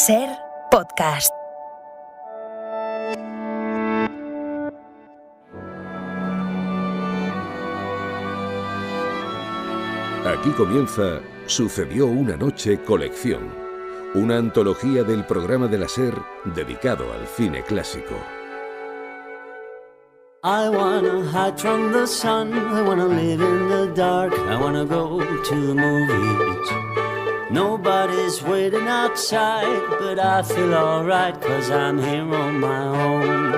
Ser Podcast. Aquí comienza Sucedió una noche colección, una antología del programa de la SER dedicado al cine clásico. I wanna hide from the sun, I wanna live in the dark, I wanna go to the movies. Nobody's waiting outside, but I feel alright, 'cause I'm here on my own.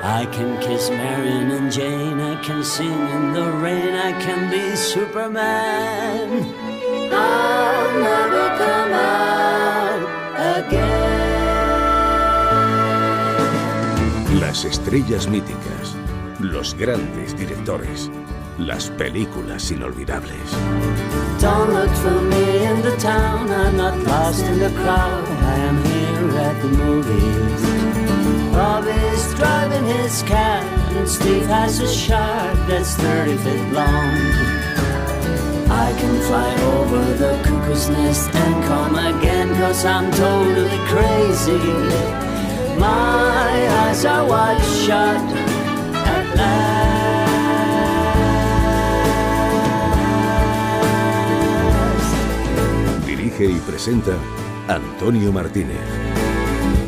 I can kiss Marion and Jane, I can sing in the rain, I can be Superman. I'll never come out again. Las estrellas míticas, los grandes directores, las películas inolvidables. Don't look for me in the town, I'm not lost in the crowd, I am here at the movies. Bob is driving his cat, and Steve has a shark that's 30 feet long. I can fly over the cuckoo's nest and come again, 'cause I'm totally crazy. My eyes are wide shut at last. Dirige y presenta Antonio Martínez.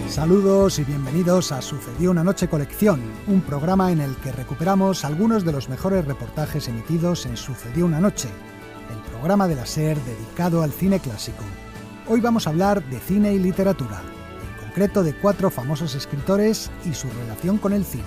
Saludos y bienvenidos a Sucedió una noche colección, un programa en el que recuperamos algunos de los mejores reportajes emitidos en Sucedió una noche, el programa de la SER dedicado al cine clásico. Hoy vamos a hablar de cine y literatura, en concreto de 4 famosos escritores y su relación con el cine.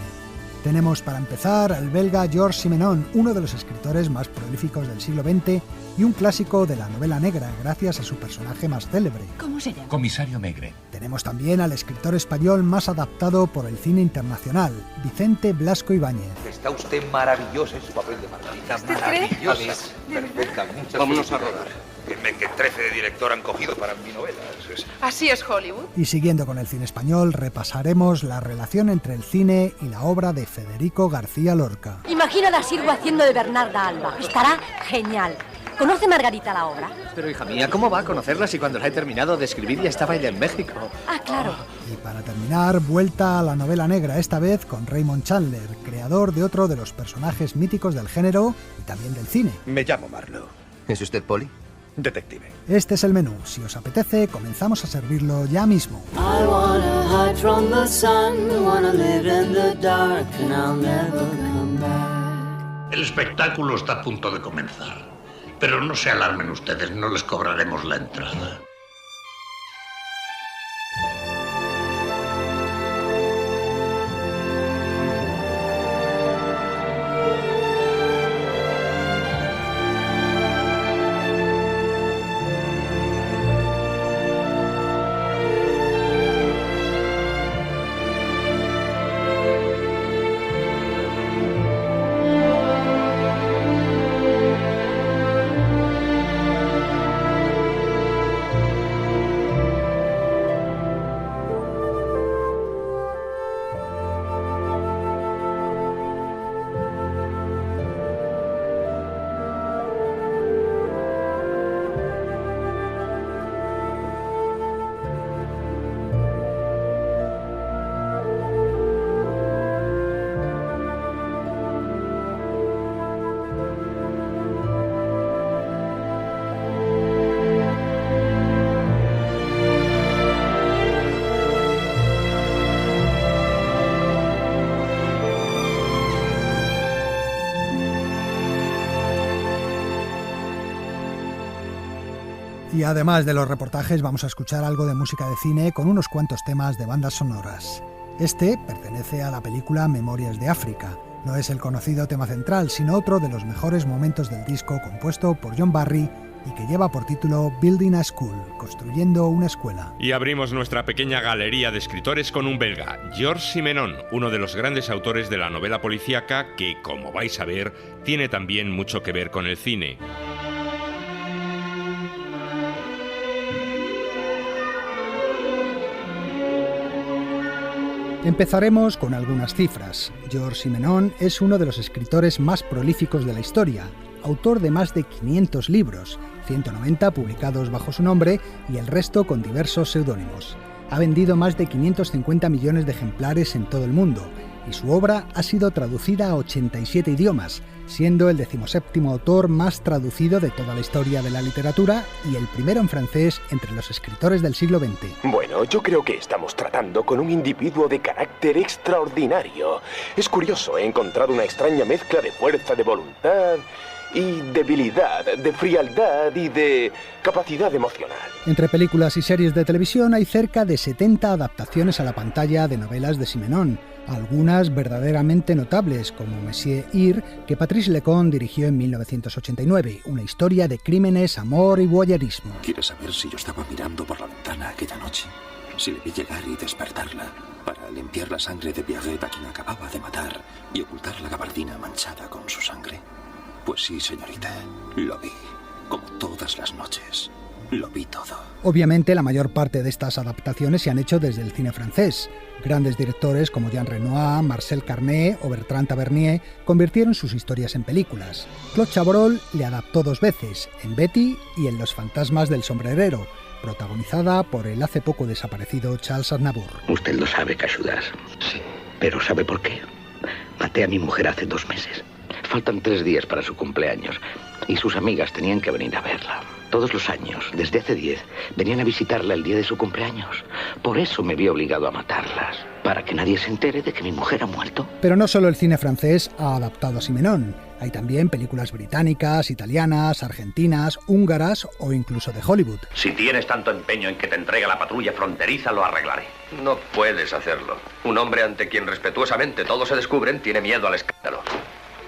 Tenemos para empezar al belga Georges Simenon, uno de los escritores más prolíficos del siglo XX y un clásico de la novela negra, gracias a su personaje más célebre. ¿Cómo se llama? Comisario Maigret. Tenemos también al escritor español más adaptado por el cine internacional, Vicente Blasco Ibáñez. Está usted maravillosa en su papel de Margarita. ¿Usted maravillosa. cree? Perfecta. Muchas Vámonos a felicidades. rodar. Que 13 de director han cogido para mi novela. Así es Hollywood. Y siguiendo con el cine español, repasaremos la relación entre el cine y la obra de Federico García Lorca. Imagino a la Sirgo haciendo de Bernarda Alba. Estará genial. ¿Conoce Margarita la obra? Pero hija mía, ¿cómo va a conocerla si cuando la he terminado de escribir ya estaba ella en México? Ah, claro. Y para terminar, vuelta a la novela negra, esta vez con Raymond Chandler, creador de otro de los personajes míticos del género y también del cine. Me llamo Marlowe. ¿Es usted Poli? Detective. Este es el menú. Si os apetece, comenzamos a servirlo ya mismo. I wanna hide from the sun, wanna live in the dark, and I'll never come back. El espectáculo está a punto de comenzar, pero no se alarmen ustedes, no les cobraremos la entrada. Y además de los reportajes, vamos a escuchar algo de música de cine con unos cuantos temas de bandas sonoras. Este pertenece a la película Memorias de África. No es el conocido tema central, sino otro de los mejores momentos del disco, compuesto por John Barry y que lleva por título Building a School, construyendo una escuela. Y abrimos nuestra pequeña galería de escritores con un belga, Georges Simenon, uno de los grandes autores de la novela policíaca que, como vais a ver, tiene también mucho que ver con el cine. Empezaremos con algunas cifras. Georges Simenon es uno de los escritores más prolíficos de la historia. autor de más de 500 libros, 190 publicados bajo su nombre y el resto con diversos seudónimos. Ha vendido más de 550 millones de ejemplares en todo el mundo y su obra ha sido traducida a 87 idiomas, siendo el 17º autor más traducido de toda la historia de la literatura y el primero en francés entre los escritores del siglo XX. Bueno, yo creo que estamos tratando con un individuo de carácter extraordinario. Es curioso, he encontrado una extraña mezcla de fuerza de voluntad y debilidad, de frialdad y de capacidad emocional. Entre películas y series de televisión hay cerca de 70 adaptaciones a la pantalla de novelas de Simenon, algunas verdaderamente notables, como Monsieur Ir, que Patrice Lecomte dirigió en 1989, una historia de crímenes, amor y voyeurismo. ¿Quieres saber si yo estaba mirando por la ventana aquella noche? Si le vi llegar y despertarla para limpiar la sangre de Pierrette, a quien acababa de matar, y ocultar la gabardina manchada con su sangre. Pues sí, señorita, lo vi, como todas las noches. Lo vi todo. Obviamente, la mayor parte de estas adaptaciones se han hecho desde el cine francés. Grandes directores como Jean Renoir, Marcel Carné o Bertrand Tavernier convirtieron sus historias en películas. Claude Chabrol le adaptó 2 veces, en Betty y en Los fantasmas del sombrerero, protagonizada por el hace poco desaparecido Charles Aznavour. Usted lo sabe, Cachudas. Sí. Pero ¿sabe por qué? Maté a mi mujer hace 2 meses. Faltan 3 días para su cumpleaños y sus amigas tenían que venir a verla. Todos los años, desde hace 10, venían a visitarla el día de su cumpleaños. Por eso me vi obligado a matarlas, para que nadie se entere de que mi mujer ha muerto. Pero no solo el cine francés ha adaptado a Simenon. Hay también películas británicas, italianas, argentinas, húngaras o incluso de Hollywood. Si tienes tanto empeño en que te entregue la patrulla fronteriza, lo arreglaré. No puedes hacerlo. Un hombre ante quien respetuosamente todos se descubren tiene miedo al escándalo.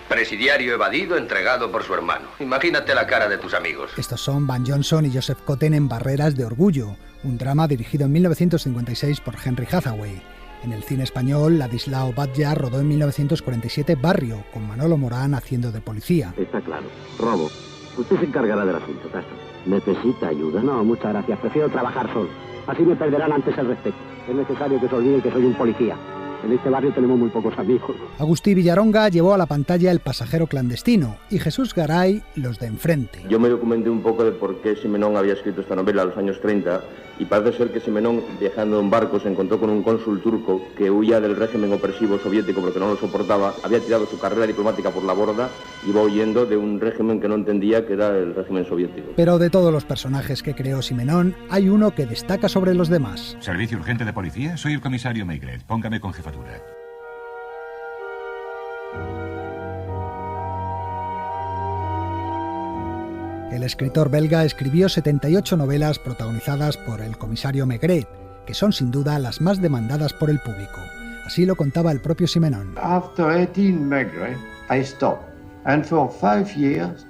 Presidiario evadido, entregado por su hermano. Imagínate la cara de tus amigos. Estos son Van Johnson y Joseph Cotten en Barreras de Orgullo, un drama dirigido en 1956 por Henry Hathaway. En el cine español, Ladislao Batlle rodó en 1947 Barrio, con Manolo Morán haciendo de policía. Está claro. Robo. Usted se encargará del asunto, Castro. ¿Necesita ayuda? No, muchas gracias. Prefiero trabajar solo. Así me perderán antes el respeto. Es necesario que se olviden que soy un policía. En este barrio tenemos muy pocos amigos. Agustí Villaronga llevó a la pantalla El pasajero clandestino y Jesús Garay Los de enfrente. Yo me documenté un poco de por qué Simenon había escrito esta novela a los años 30 y parece ser que Simenon, viajando en barco, se encontró con un cónsul turco que huía del régimen opresivo soviético porque no lo soportaba, había tirado su carrera diplomática por la borda, iba huyendo de un régimen que no entendía, que era el régimen soviético. Pero de todos los personajes que creó Simenon, hay uno que destaca sobre los demás. ¿Servicio urgente de policía? Soy el comisario Maigret. Póngame con jefatura. El escritor belga escribió 78 novelas protagonizadas por el comisario Maigret, que son sin duda las más demandadas por el público. Así lo contaba el propio Simenon.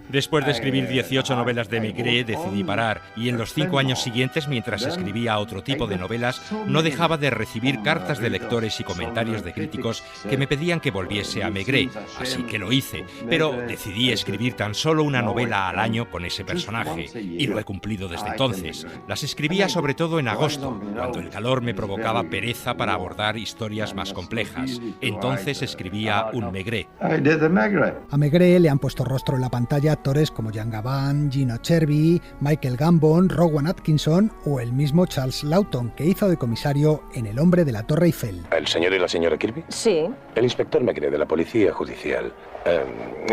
Después de escribir 18 novelas de Maigret, decidí parar, y en los 5 años siguientes, mientras escribía otro tipo de novelas, no dejaba de recibir cartas de lectores y comentarios de críticos que me pedían que volviese a Maigret, así que lo hice, pero decidí escribir tan solo una novela al año con ese personaje, y lo he cumplido desde entonces. Las escribía sobre todo en agosto, cuando el calor me provocaba pereza para abordar historias más complejas. Entonces escribía un Maigret. A Maigret le han puesto rostro en la pantalla actores como Jean Gabin, Gino Cervi, Michael Gambon, Rowan Atkinson o el mismo Charles Laughton, que hizo de comisario en El hombre de la Torre Eiffel. ¿El señor y la señora Kirby? Sí. El inspector Maigret de la Policía Judicial.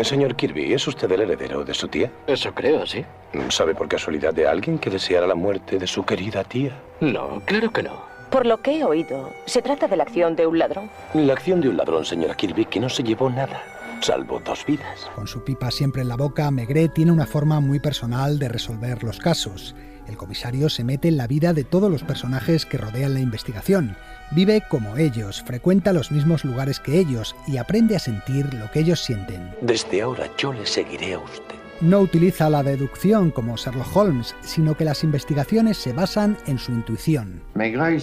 Señor Kirby, ¿es usted el heredero de su tía? Eso creo, sí. ¿Sabe por casualidad de alguien que deseara la muerte de su querida tía? No, claro que no. Por lo que he oído, ¿se trata de la acción de un ladrón? La acción de un ladrón, señora Kirby, que no se llevó nada, salvo 2 vidas. Con su pipa siempre en la boca, Maigret tiene una forma muy personal de resolver los casos. El comisario se mete en la vida de todos los personajes que rodean la investigación. Vive como ellos, frecuenta los mismos lugares que ellos y aprende a sentir lo que ellos sienten. Desde ahora yo le seguiré a usted. No utiliza la deducción como Sherlock Holmes, sino que las investigaciones se basan en su intuición. Maigret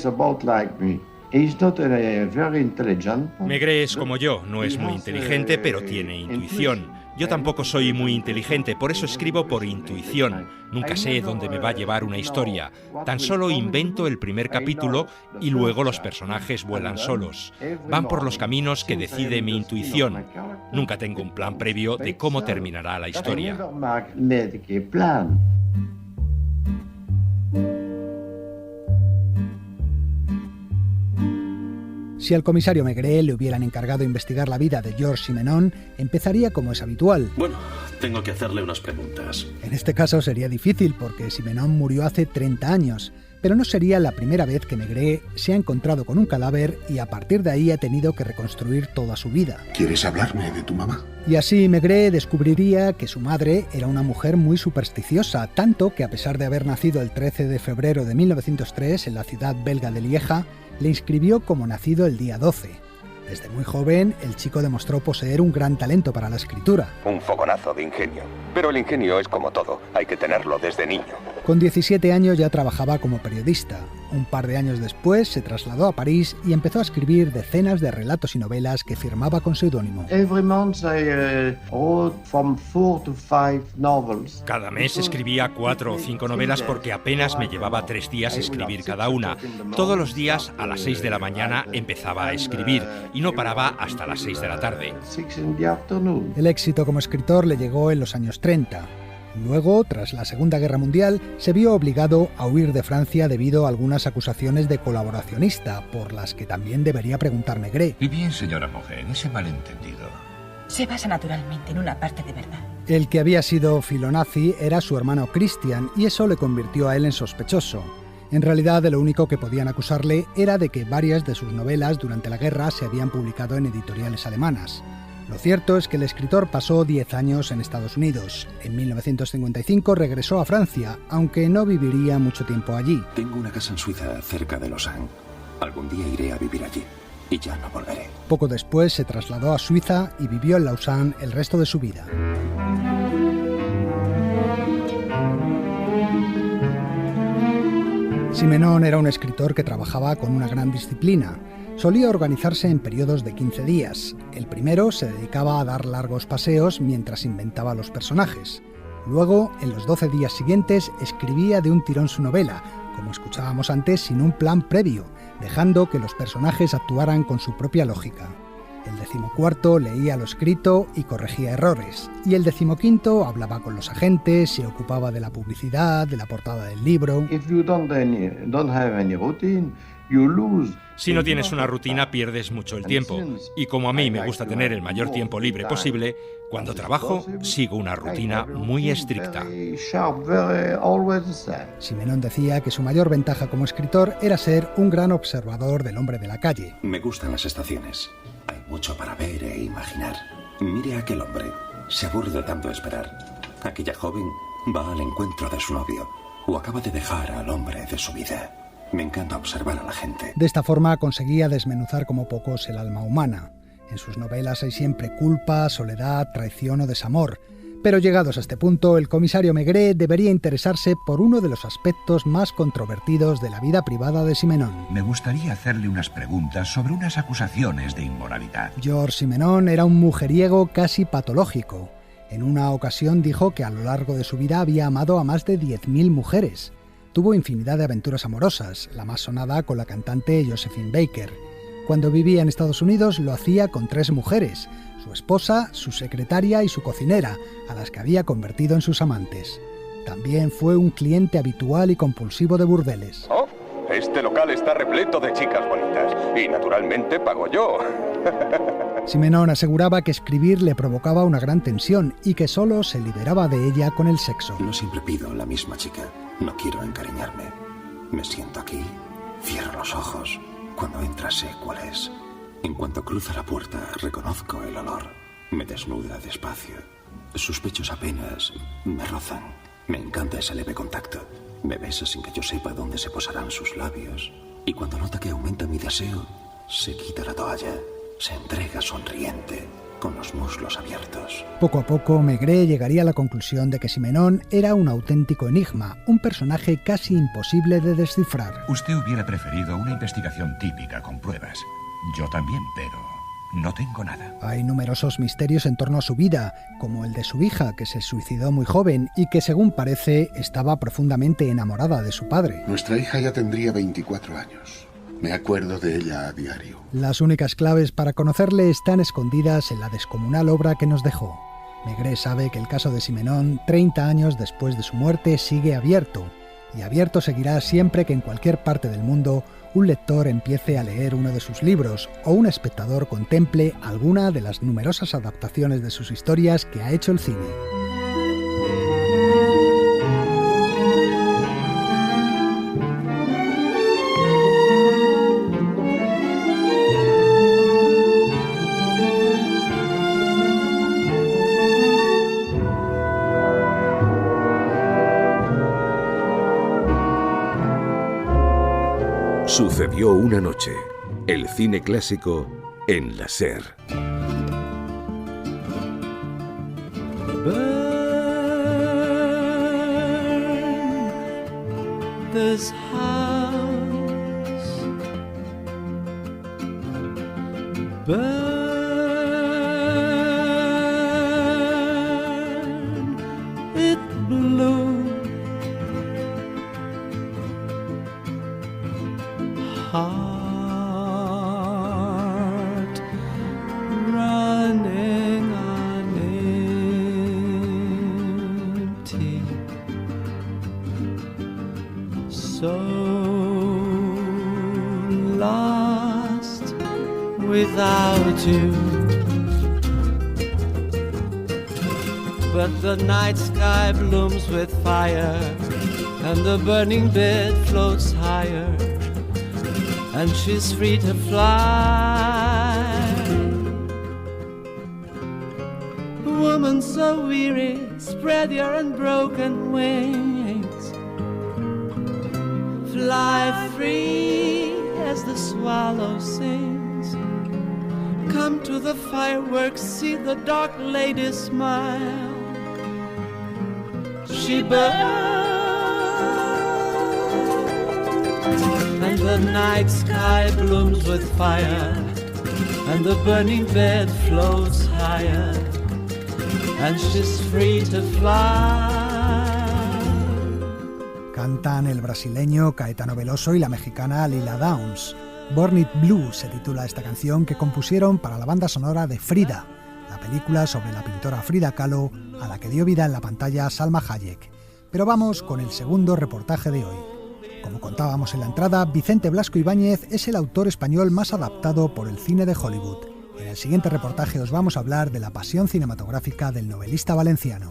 es como yo, no es muy inteligente, pero tiene intuición. Yo tampoco soy muy inteligente, por eso escribo por intuición. Nunca sé dónde me va a llevar una historia. Tan solo invento el primer capítulo y luego los personajes vuelan solos. Van por los caminos que decide mi intuición. Nunca tengo un plan previo de cómo terminará la historia. Si al comisario Maigret le hubieran encargado investigar la vida de Georges Simenon, empezaría como es habitual. Bueno, tengo que hacerle unas preguntas. En este caso sería difícil porque Simenon murió hace 30 años, pero no sería la primera vez que Maigret se ha encontrado con un cadáver y a partir de ahí ha tenido que reconstruir toda su vida. ¿Quieres hablarme de tu mamá? Y así Maigret descubriría que su madre era una mujer muy supersticiosa, tanto que a pesar de haber nacido el 13 de febrero de 1903 en la ciudad belga de Lieja, le inscribió como nacido el día 12. Desde muy joven, el chico demostró poseer un gran talento para la escritura. Un fogonazo de ingenio. Pero el ingenio es como todo, hay que tenerlo desde niño. Con 17 años ya trabajaba como periodista. Un par de años después se trasladó a París y empezó a escribir decenas de relatos y novelas que firmaba con seudónimo. Cada mes escribía 4 o 5 novelas porque apenas me llevaba 3 días escribir cada una. Todos los días a las 6 de la mañana empezaba a escribir y no paraba hasta las 6 de la tarde. El éxito como escritor le llegó en los años 30. Luego, tras la Segunda Guerra Mundial, se vio obligado a huir de Francia debido a algunas acusaciones de colaboracionista, por las que también debería preguntar Maigret. Y bien, señora Mogen, ese malentendido se basa naturalmente en una parte de verdad. El que había sido filonazi era su hermano Christian, y eso le convirtió a él en sospechoso. En realidad, de lo único que podían acusarle era de que varias de sus novelas durante la guerra se habían publicado en editoriales alemanas. Lo cierto es que el escritor pasó 10 años en Estados Unidos. En 1955 regresó a Francia, aunque no viviría mucho tiempo allí. Tengo una casa en Suiza, cerca de Lausanne. Algún día iré a vivir allí y ya no volveré. Poco después se trasladó a Suiza y vivió en Lausanne el resto de su vida. Simenon era un escritor que trabajaba con una gran disciplina. Solía organizarse en periodos de 15 días. El primero se dedicaba a dar largos paseos mientras inventaba los personajes. Luego, en los 12 días siguientes, escribía de un tirón su novela, como escuchábamos antes, sin un plan previo, dejando que los personajes actuaran con su propia lógica. El 14º leía lo escrito y corregía errores. Y el 15º hablaba con los agentes, se ocupaba de la publicidad, de la portada del libro. Si no tienes una rutina, pierdes mucho el tiempo. Y como a mí me gusta tener el mayor tiempo libre posible, cuando trabajo sigo una rutina muy estricta. Simenon decía que su mayor ventaja como escritor era ser un gran observador del hombre de la calle. Me gustan las estaciones. Hay mucho para ver e imaginar. Mire a aquel hombre. Se aburre de tanto esperar. Aquella joven va al encuentro de su novio o acaba de dejar al hombre de su vida. Me encanta observar a la gente. De esta forma conseguía desmenuzar como pocos el alma humana. En sus novelas hay siempre culpa, soledad, traición o desamor. Pero llegados a este punto, el comisario Maigret debería interesarse por uno de los aspectos más controvertidos de la vida privada de Simenon. Me gustaría hacerle unas preguntas sobre unas acusaciones de inmoralidad. Georges Simenon era un mujeriego casi patológico. En una ocasión dijo que a lo largo de su vida había amado a más de 10.000 mujeres. Tuvo infinidad de aventuras amorosas, la más sonada con la cantante Josephine Baker. Cuando vivía en Estados Unidos lo hacía con 3 mujeres, su esposa, su secretaria y su cocinera, a las que había convertido en sus amantes. También fue un cliente habitual y compulsivo de burdeles. Oh, este local está repleto de chicas bonitas y naturalmente pago yo. Simenon aseguraba que escribir le provocaba una gran tensión y que solo se liberaba de ella con el sexo. No siempre pido la misma chica. No quiero encariñarme. Me siento aquí, cierro los ojos. Cuando entra sé cuál es. En cuanto cruza la puerta, reconozco el olor. Me desnuda despacio. Sus pechos apenas me rozan. Me encanta ese leve contacto. Me besa sin que yo sepa dónde se posarán sus labios. Y cuando nota que aumenta mi deseo, se quita la toalla. Se entrega sonriente, con los muslos abiertos. Poco a poco, Maigret llegaría a la conclusión de que Simenon era un auténtico enigma, un personaje casi imposible de descifrar. Usted hubiera preferido una investigación típica con pruebas. Yo también, pero No tengo nada. Hay numerosos misterios en torno a su vida, como el de su hija, que se suicidó muy joven y que, según parece, estaba profundamente enamorada de su padre. Nuestra hija ya tendría 24 años. Me acuerdo de ella a diario. Las únicas claves para conocerle están escondidas en la descomunal obra que nos dejó. Maigret sabe que el caso de Simenon, 30 años después de su muerte, sigue abierto. Y abierto seguirá siempre que en cualquier parte del mundo un lector empiece a leer uno de sus libros o un espectador contemple alguna de las numerosas adaptaciones de sus historias que ha hecho el cine. Sucedió una noche. El cine clásico en la SER. Burn this house. Burn it blue. Heart running on empty, so lost without you. But the night sky blooms with fire, and the burning bed floats higher, and she's free to fly. Woman so weary, spread your unbroken wings. Fly free as the swallow sings. Come to the fireworks, see the dark lady smile. She burns, and the night sky blooms with fire, and the burning bed floats higher, and she's free to fly. Cantan el brasileño Caetano Veloso y la mexicana Lila Downs. Burn It Blue se titula esta canción que compusieron para la banda sonora de Frida, la película sobre la pintora Frida Kahlo a la que dio vida en la pantalla Salma Hayek. Pero vamos con el segundo reportaje de hoy. Como contábamos en la entrada, Vicente Blasco Ibáñez es el autor español más adaptado por el cine de Hollywood. En el siguiente reportaje os vamos a hablar de la pasión cinematográfica del novelista valenciano.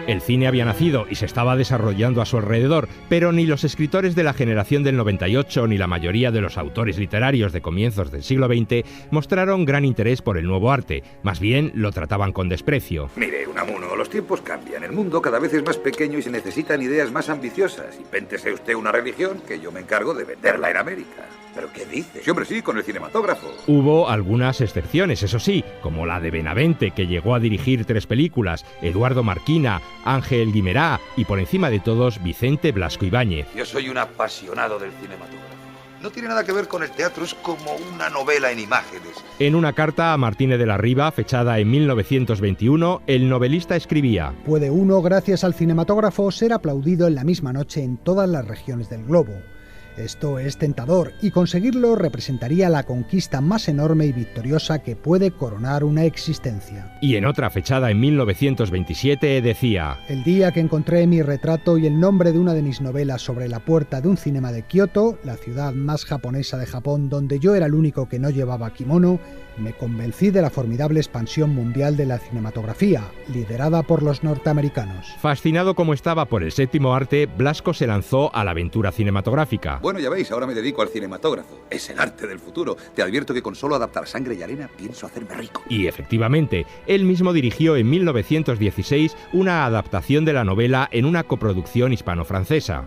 El cine había nacido y se estaba desarrollando a su alrededor, pero ni los escritores de la generación del 98 ni la mayoría de los autores literarios de comienzos del siglo XX mostraron gran interés por el nuevo arte, más bien lo trataban con desprecio. Mire, Unamuno, los tiempos cambian, el mundo cada vez es más pequeño y se necesitan ideas más ambiciosas. Invéntese usted una religión que yo me encargo de venderla en América. ¿Pero qué dice? Sí, hombre, sí, con el cinematógrafo. Hubo algunas excepciones, eso sí, como la de Benavente, que llegó a dirigir 3 películas, Eduardo Marquina, Ángel Guimerá y, por encima de todos, Vicente Blasco Ibáñez. Yo soy un apasionado del cinematógrafo. No tiene nada que ver con el teatro, es como una novela en imágenes. En una carta a Martínez de la Riva, fechada en 1921, el novelista escribía: Puede uno, gracias al cinematógrafo, ser aplaudido en la misma noche en todas las regiones del globo. Esto es tentador y conseguirlo representaría la conquista más enorme y victoriosa que puede coronar una existencia. Y en otra fechada en 1927 decía: El día que encontré mi retrato y el nombre de una de mis novelas sobre la puerta de un cinema de Kioto, la ciudad más japonesa de Japón donde yo era el único que no llevaba kimono, me convencí de la formidable expansión mundial de la cinematografía, liderada por los norteamericanos. Fascinado como estaba por el séptimo arte, Blasco se lanzó a la aventura cinematográfica. Bueno, ya veis, ahora me dedico al cinematógrafo. Es el arte del futuro. Te advierto que con solo adaptar Sangre y Arena pienso hacerme rico. Y efectivamente, él mismo dirigió en 1916 una adaptación de la novela en una coproducción hispano-francesa.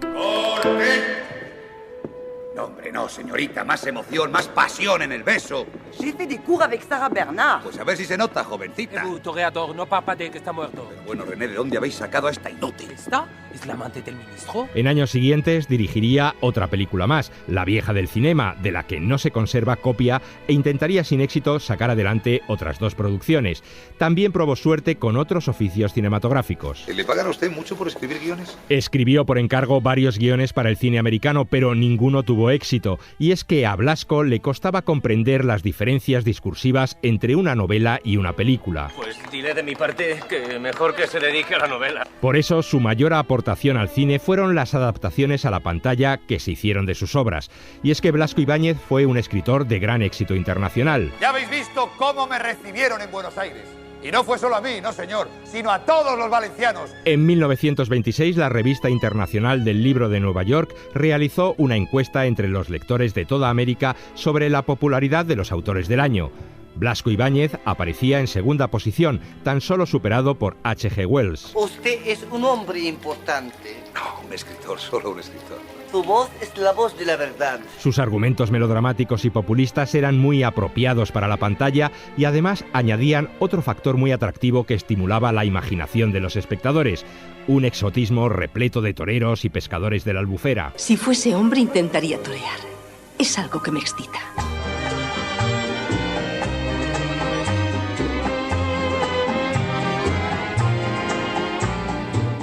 No, hombre, que no, señorita. Más emoción, más pasión en el beso. J'ai fait des cours avec Sarah Bernard. Pues a ver si se nota, jovencita. Toreador, no parpadee que está muerto. Pero bueno, René, ¿de dónde habéis sacado a esta inútil? ¿Esta es la amante del ministro? En años siguientes dirigiría otra película más, La vieja del cinema, de la que no se conserva copia, e intentaría sin éxito sacar adelante otras 2 producciones. También probó suerte con otros oficios cinematográficos. ¿Le pagan a usted mucho por escribir guiones? Escribió por encargo varios guiones para el cine americano, pero ninguno tuvo éxito. Y es que a Blasco le costaba comprender las diferencias discursivas entre una novela y una película. Pues diré de mi parte que mejor que se dedique a la novela. Por eso, su mayor aportación al cine fueron las adaptaciones a la pantalla que se hicieron de sus obras. Y es que Blasco Ibáñez fue un escritor de gran éxito internacional. Ya habéis visto cómo me recibieron en Buenos Aires. Y no fue solo a mí, no señor, sino a todos los valencianos. En 1926, la Revista Internacional del Libro de Nueva York realizó una encuesta entre los lectores de toda América sobre la popularidad de los autores del año. Blasco Ibáñez aparecía en segunda posición, tan solo superado por H.G. Wells. Usted es un hombre importante. No, un escritor, solo un escritor. Su voz es la voz de la verdad. Sus argumentos melodramáticos y populistas eran muy apropiados para la pantalla y además añadían otro factor muy atractivo que estimulaba la imaginación de los espectadores: un exotismo repleto de toreros y pescadores de la Albufera. Si fuese hombre intentaría torear. Es algo que me excita.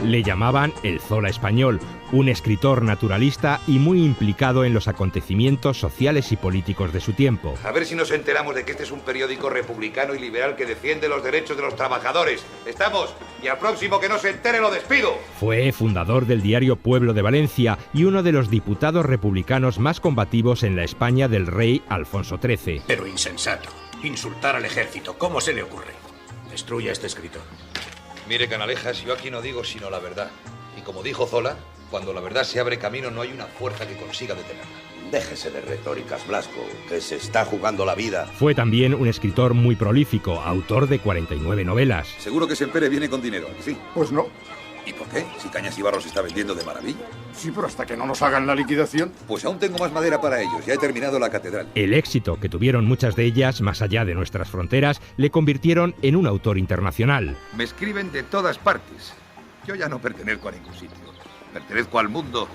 Le llamaban el Zola español, un escritor naturalista y muy implicado en los acontecimientos sociales y políticos de su tiempo. A ver si nos enteramos de que este es un periódico republicano y liberal que defiende los derechos de los trabajadores. ¿Estamos? Y al próximo que no se entere lo despido. Fue fundador del diario Pueblo de Valencia y uno de los diputados republicanos más combativos en la España del rey Alfonso XIII. Pero insensato. Insultar al ejército. ¿Cómo se le ocurre? Destruya este escritor. Mire, Canalejas, yo aquí no digo sino la verdad. Y como dijo Zola, cuando la verdad se abre camino no hay una fuerza que consiga detenerla. Déjese de retóricas, Blasco, que se está jugando la vida. Fue también un escritor muy prolífico, autor de 49 novelas. Seguro que Sempere viene con dinero, ¿sí? Pues no. ¿Y por qué? Si Cañas y Barros está vendiendo de maravilla. Sí, pero hasta que no nos hagan la liquidación. Pues aún tengo más madera para ellos. Ya he terminado la catedral. El éxito que tuvieron muchas de ellas, más allá de nuestras fronteras, le convirtieron en un autor internacional. Me escriben de todas partes. Yo ya no pertenezco a ningún sitio. Pertenezco al mundo.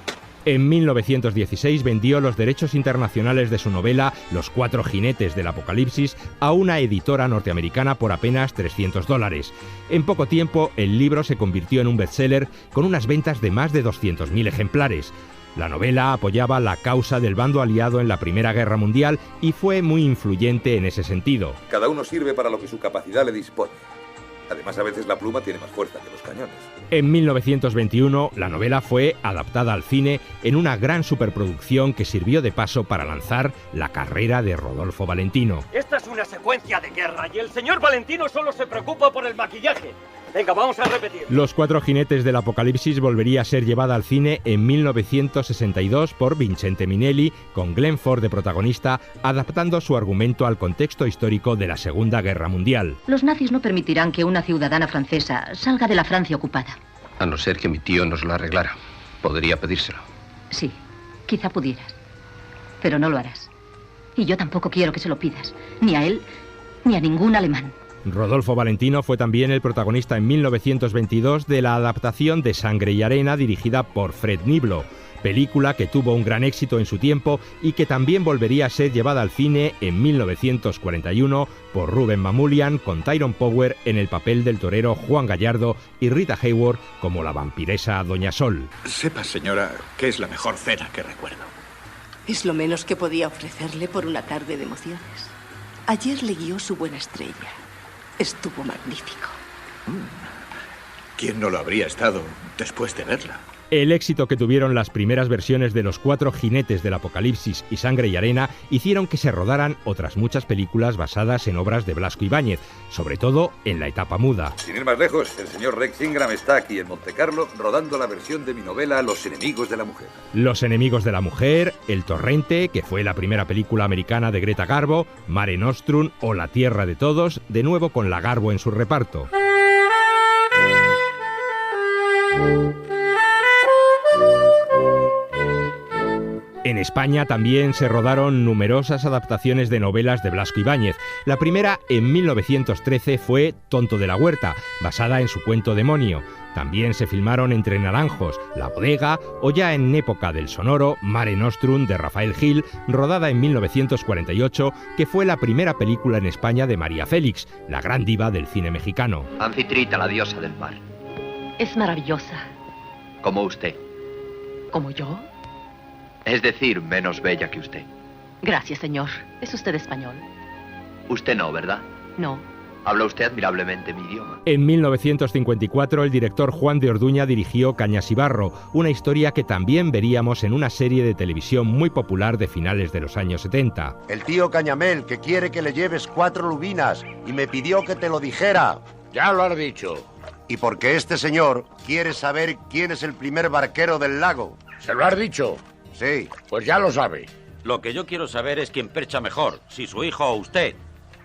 En 1916 vendió los derechos internacionales de su novela Los 4 jinetes del Apocalipsis a una editora norteamericana por apenas $300. En poco tiempo, el libro se convirtió en un bestseller con unas ventas de más de 200.000 ejemplares. La novela apoyaba la causa del bando aliado en la Primera Guerra Mundial y fue muy influyente en ese sentido. Cada uno sirve para lo que su capacidad le dispone. Además, a veces la pluma tiene más fuerza que los cañones. En 1921, la novela fue adaptada al cine en una gran superproducción que sirvió de paso para lanzar la carrera de Rodolfo Valentino. Esta es una secuencia de guerra y el señor Valentino solo se preocupa por el maquillaje. Venga, vamos a repetir. Los 4 jinetes del Apocalipsis volvería a ser llevada al cine en 1962 por Vincente Minnelli, con Glenn Ford de protagonista, adaptando su argumento al contexto histórico de la Segunda Guerra Mundial. Los nazis no permitirán que una ciudadana francesa salga de la Francia ocupada. A no ser que mi tío nos lo arreglara. Podría pedírselo. Sí, quizá pudieras. Pero no lo harás. Y yo tampoco quiero que se lo pidas. Ni a él, ni a ningún alemán. Rodolfo Valentino fue también el protagonista en 1922 de la adaptación de Sangre y Arena dirigida por Fred Niblo, película que tuvo un gran éxito en su tiempo y que también volvería a ser llevada al cine en 1941 por Rubén Mamoulian, con Tyrone Power en el papel del torero Juan Gallardo y Rita Hayworth como la vampiresa Doña Sol. Sepa, señora, que es la mejor cena que recuerdo. Es lo menos que podía ofrecerle por una tarde de emociones. Ayer le guió su buena estrella. Estuvo magnífico. ¿Quién no lo habría estado después de verla? El éxito que tuvieron las primeras versiones de Los 4 jinetes del Apocalipsis y Sangre y Arena hicieron que se rodaran otras muchas películas basadas en obras de Blasco Ibáñez, sobre todo en la etapa muda. Sin ir más lejos, el señor Rex Ingram está aquí en Montecarlo rodando la versión de mi novela Los enemigos de la mujer. Los enemigos de la mujer, El torrente, que fue la primera película americana de Greta Garbo, Mare Nostrum o La tierra de todos, de nuevo con la Garbo en su reparto. En En España también se rodaron numerosas adaptaciones de novelas de Blasco Ibáñez. La primera, en 1913, fue Tonto de la Huerta, basada en su cuento Demonio. También se filmaron Entre Naranjos, La Bodega o ya en época del sonoro, Mare Nostrum de Rafael Gil, rodada en 1948, que fue la primera película en España de María Félix, la gran diva del cine mexicano. Anfitrita, la diosa del mar. Es maravillosa. Como usted. ¿Como yo? Es decir, menos bella que usted. Gracias, señor. ¿Es usted español? Usted no, ¿verdad? No. Habla usted admirablemente mi idioma. En 1954, el director Juan de Orduña dirigió Cañas y Barro, una historia que también veríamos en una serie de televisión muy popular de finales de los años 70. El tío Cañamel, que quiere que le lleves 4 lubinas, y me pidió que te lo dijera. Ya lo has dicho. Y porque este señor quiere saber quién es el primer barquero del lago. ¿Se lo has dicho? Sí. Pues ya lo sabe. Lo que yo quiero saber es quién percha mejor, si su hijo o usted.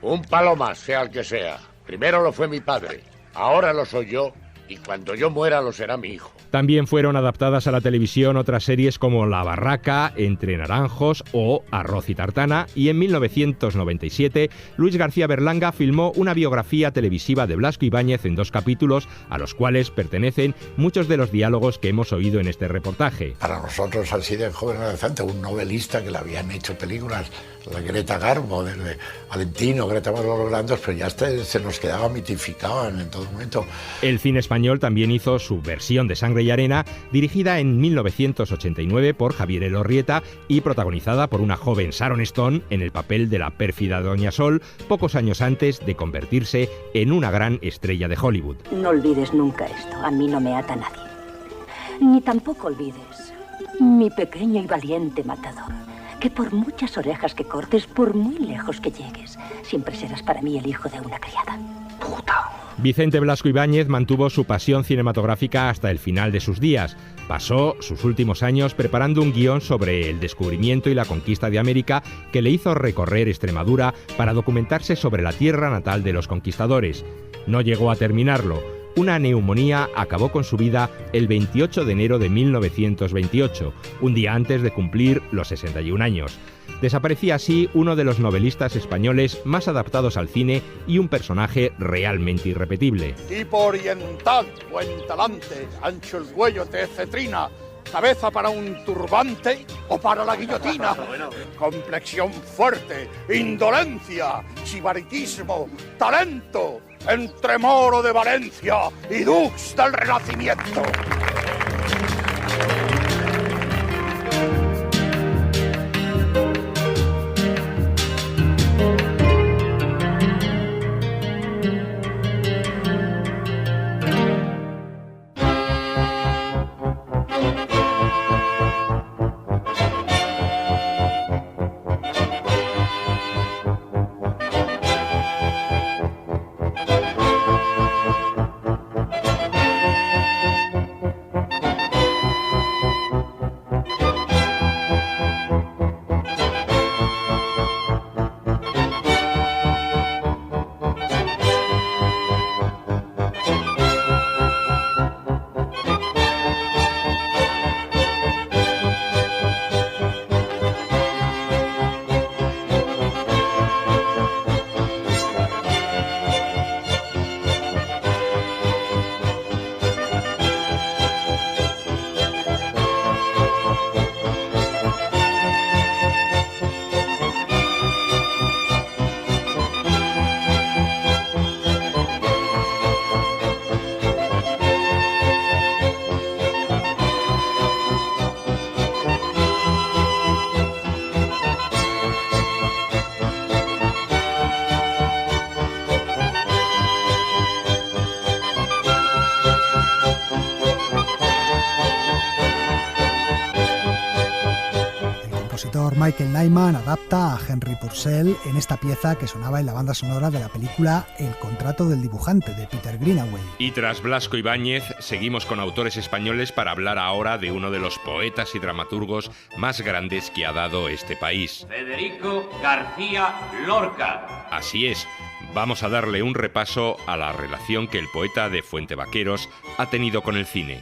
Un palo más, sea el que sea. Primero lo fue mi padre, ahora lo soy yo, y cuando yo muera lo será mi hijo. También fueron adaptadas a la televisión otras series como La Barraca, Entre Naranjos o Arroz y Tartana, y en 1997 Luis García Berlanga filmó una biografía televisiva de Blasco Ibáñez en 2 capítulos, a los cuales pertenecen muchos de los diálogos que hemos oído en este reportaje. Para nosotros, así de joven adolescente, un novelista que le habían hecho películas, la Greta Garbo, desde Valentino, Greta Garbo, Grandes, pero ya se nos quedaba mitificado en todo momento. El cine español también hizo su versión de Sangre y Arena, dirigida en 1989 por Javier Elorrieta y protagonizada por una joven Sharon Stone en el papel de la pérfida Doña Sol, pocos años antes de convertirse en una gran estrella de Hollywood. No olvides nunca esto, a mí no me ata nadie. Ni tampoco olvides, mi pequeño y valiente matador, que por muchas orejas que cortes, por muy lejos que llegues, siempre serás para mí el hijo de una criada. ¡Puta! Vicente Blasco Ibáñez mantuvo su pasión cinematográfica hasta el final de sus días. Pasó sus últimos años preparando un guión sobre el descubrimiento y la conquista de América que le hizo recorrer Extremadura para documentarse sobre la tierra natal de los conquistadores. No llegó a terminarlo. Una neumonía acabó con su vida el 28 de enero de 1928, un día antes de cumplir los 61 años. Desaparecía así uno de los novelistas españoles más adaptados al cine y un personaje realmente irrepetible. Tipo oriental, buen talante, ancho el cuello, tez cetrina, cabeza para un turbante o para la guillotina, complexión fuerte, indolencia, sibaritismo, talento, entre Moro de Valencia y Dux del Renacimiento. Michael Nyman adapta a Henry Purcell en esta pieza que sonaba en la banda sonora de la película El contrato del dibujante de Peter Greenaway. Y tras Blasco Ibáñez, seguimos con autores españoles para hablar ahora de uno de los poetas y dramaturgos más grandes que ha dado este país. Federico García Lorca. Así es. Vamos a darle un repaso a la relación que el poeta de Fuentevaqueros ha tenido con el cine.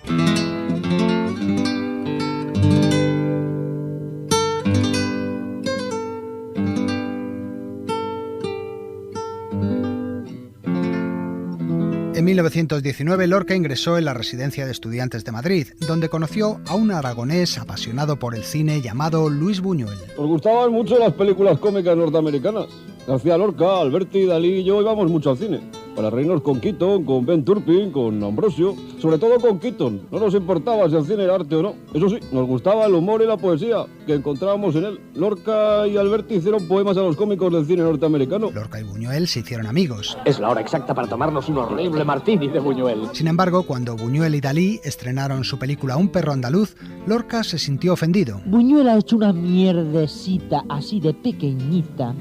1919 Lorca ingresó en la Residencia de Estudiantes de Madrid, donde conoció a un aragonés apasionado por el cine llamado Luis Buñuel. Nos gustaban mucho las películas cómicas norteamericanas. García Lorca, Alberti, Dalí y yo íbamos mucho al cine. Para reírnos con Keaton, con Ben Turpin, con Ambrosio, sobre todo con Keaton. No nos importaba si el cine era arte o no. Eso sí, nos gustaba el humor y la poesía que encontrábamos en él. Lorca y Alberti hicieron poemas a los cómicos del cine norteamericano. Lorca y Buñuel se hicieron amigos. Es la hora exacta para tomarnos un horrible martini de Buñuel. Sin embargo, cuando Buñuel y Dalí estrenaron su película Un perro andaluz, Lorca se sintió ofendido. Buñuel ha hecho una mierdecita así de pequeñita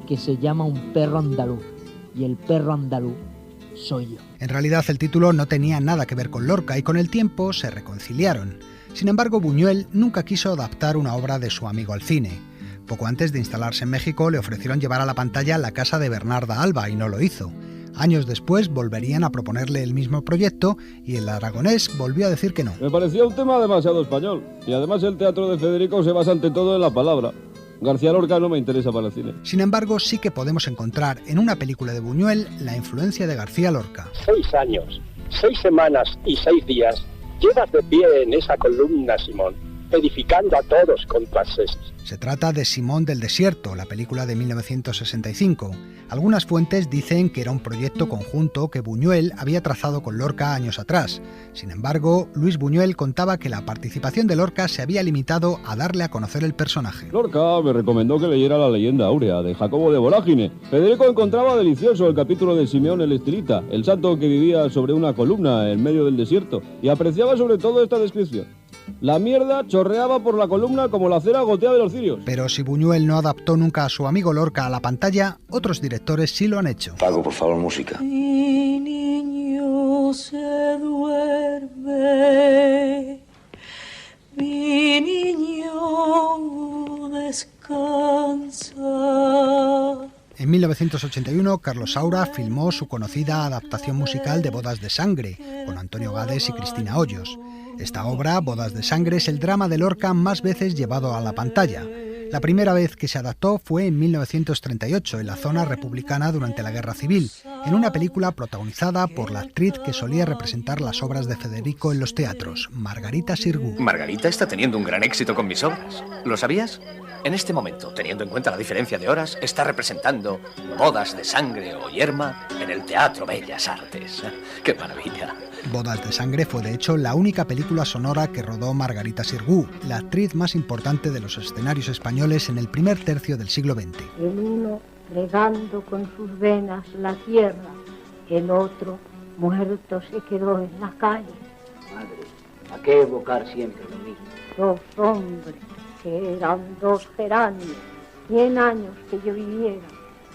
que se llama Un perro andaluz. Y el perro andaluz soy yo. En realidad el título no tenía nada que ver con Lorca y con el tiempo se reconciliaron. Sin embargo, Buñuel nunca quiso adaptar una obra de su amigo al cine. Poco antes de instalarse en México le ofrecieron llevar a la pantalla La casa de Bernarda Alba y no lo hizo. Años después volverían a proponerle el mismo proyecto y el aragonés volvió a decir que no. Me parecía un tema demasiado español y además el teatro de Federico se basa ante todo en la palabra. García Lorca no me interesa para el cine. Sin embargo, sí que podemos encontrar en una película de Buñuel la influencia de García Lorca. 6 años, 6 semanas y 6 días llevas de pie en esa columna, Simón, edificando a todos con tu acceso. Se trata de Simón del Desierto, la película de 1965. Algunas fuentes dicen que era un proyecto conjunto que Buñuel había trazado con Lorca años atrás. Sin embargo, Luis Buñuel contaba que la participación de Lorca se había limitado a darle a conocer el personaje. Lorca me recomendó que leyera La leyenda áurea de Jacobo de Vorágine. Federico encontraba delicioso el capítulo de Simeón el Estilita, el santo que vivía sobre una columna en medio del desierto, y apreciaba sobre todo esta descripción. La mierda chorreaba por la columna como la cera gotea de los cirios. Pero si Buñuel no adaptó nunca a su amigo Lorca a la pantalla, otros directores sí lo han hecho. Pago, por favor, música. Mi niño se duerme, mi niño descansa. En 1981, Carlos Saura filmó su conocida adaptación musical de Bodas de Sangre, con Antonio Gades y Cristina Hoyos. Esta obra, Bodas de Sangre, es el drama de Lorca más veces llevado a la pantalla. La primera vez que se adaptó fue en 1938, en la zona republicana durante la Guerra Civil, en una película protagonizada por la actriz que solía representar las obras de Federico en los teatros, Margarita Xirgu. Margarita está teniendo un gran éxito con mis obras. ¿Lo sabías? En este momento, teniendo en cuenta la diferencia de horas, está representando Bodas de Sangre o Yerma en el Teatro Bellas Artes. ¡Qué maravilla! Bodas de Sangre fue de hecho la única película sonora que rodó Margarita Xirgu, la actriz más importante de los escenarios españoles en el primer tercio del siglo XX. El uno regando con sus venas la tierra, el otro muerto se quedó en la calle. Madre, ¿a qué evocar siempre lo mismo? 2 hombres que eran 2 geranios, 100 años que yo viviera,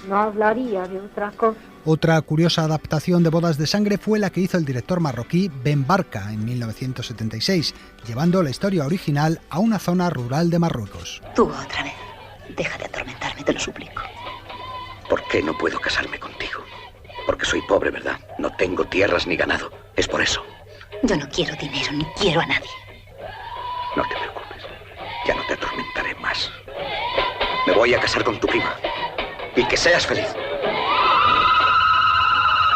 no hablaría de otra cosa. Otra curiosa adaptación de Bodas de Sangre fue la que hizo el director marroquí Ben Barka en 1976, llevando la historia original a una zona rural de Marruecos. Tú otra vez. Deja de atormentarme, te lo suplico. ¿Por qué no puedo casarme contigo? Porque soy pobre, ¿verdad? No tengo tierras ni ganado. Es por eso. Yo no quiero dinero ni quiero a nadie. No te preocupes. Ya no te atormentaré más. Me voy a casar con tu prima. Y que seas feliz.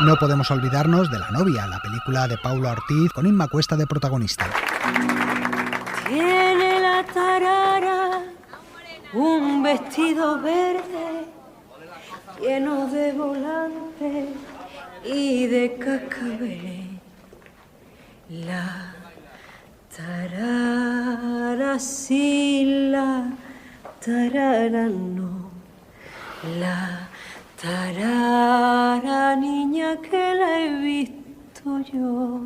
No podemos olvidarnos de La novia, la película de Paula Ortiz con Inma Cuesta de protagonista. Tiene la tarara un vestido verde lleno de volantes y de cascabeles. La tarara sí, la tarara no. La tarara, niña, que la he visto yo.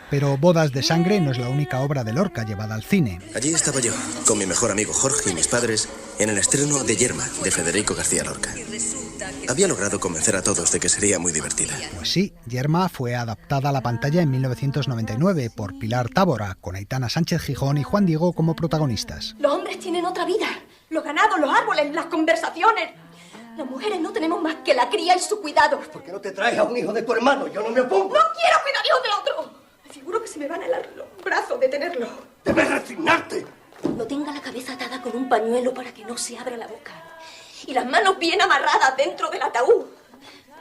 Pero Bodas de Sangre no es la única obra de Lorca llevada al cine. Allí estaba yo, con mi mejor amigo Jorge y mis padres, en el estreno de Yerma, de Federico García Lorca. Había logrado convencer a todos de que sería muy divertida. Pues sí, Yerma fue adaptada a la pantalla en 1999 por Pilar Tábora, con Aitana Sánchez Gijón y Juan Diego como protagonistas. Los hombres tienen otra vida. Los ganados, los árboles, las conversaciones. Las mujeres no tenemos más que la cría y su cuidado. ¿Por qué no te traes a un hijo de tu hermano? Yo no me opongo. ¡No quiero cuidar hijos de otro! Me figuro que se me van a helar los brazos de tenerlo. ¡Debes resignarte! Cuando tenga la cabeza atada con un pañuelo para que no se abra la boca y las manos bien amarradas dentro del ataúd,